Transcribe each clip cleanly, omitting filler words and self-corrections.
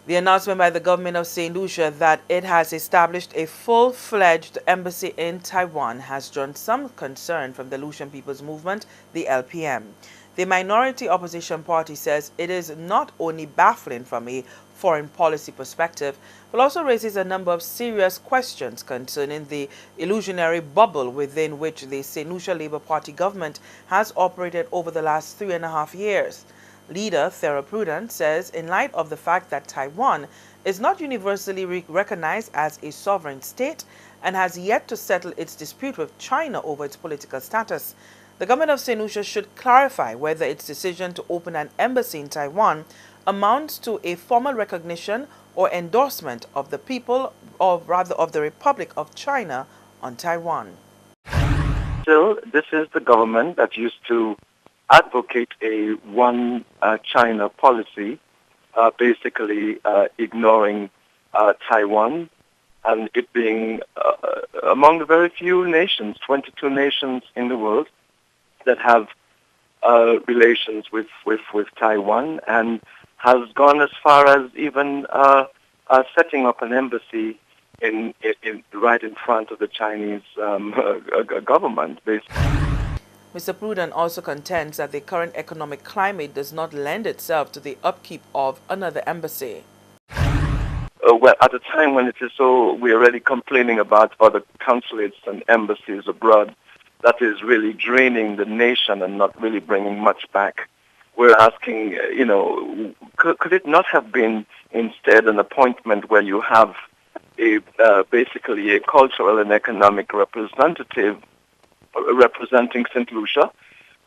The announcement by the government of St. Lucia that it has established a full-fledged embassy in Taiwan has drawn some concern from the Lucian People's Movement, the LPM. The minority opposition party says it is not only baffling from a foreign policy perspective, but also raises a number of serious questions concerning the illusionary bubble within which the St. Lucia Labour Party government has operated over the last 3.5 years. Leader Thera Prudent says in light of the fact that Taiwan is not universally recognized as a sovereign state and has yet to settle its dispute with China over its political status, the government of St. Lucia should clarify whether its decision to open an embassy in Taiwan amounts to a formal recognition or endorsement of the people, or rather of the Republic of China on Taiwan. Still, this is the government that used to advocate a one China policy, basically ignoring Taiwan, and it being among the very few nations, 22 nations in the world, that have relations with Taiwan, and has gone as far as even setting up an embassy in right in front of the Chinese government, basically. Mr. Prudent also contends that the current economic climate does not lend itself to the upkeep of another embassy. Well, at a time when it is so, we're already complaining about other consulates and embassies abroad, that is really draining the nation and not really bringing much back. We're asking, could it not have been instead an appointment where you have basically a cultural and economic representative representing St. Lucia,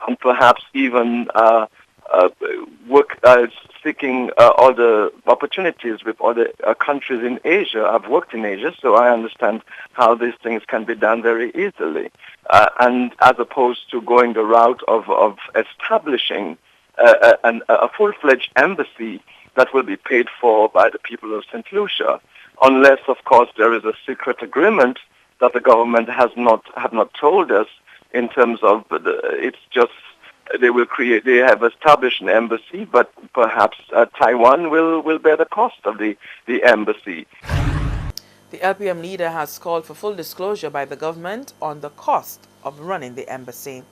and perhaps even seeking other opportunities with other countries in Asia. I've worked in Asia, so I understand how these things can be done very easily. And as opposed to going the route of establishing a full-fledged embassy that will be paid for by the people of St. Lucia, unless, of course, there is a secret agreement that the government have not told us in terms of it's just they have established an embassy, but perhaps Taiwan will bear the cost of the embassy. The LPM leader has called for full disclosure by the government on the cost of running the embassy.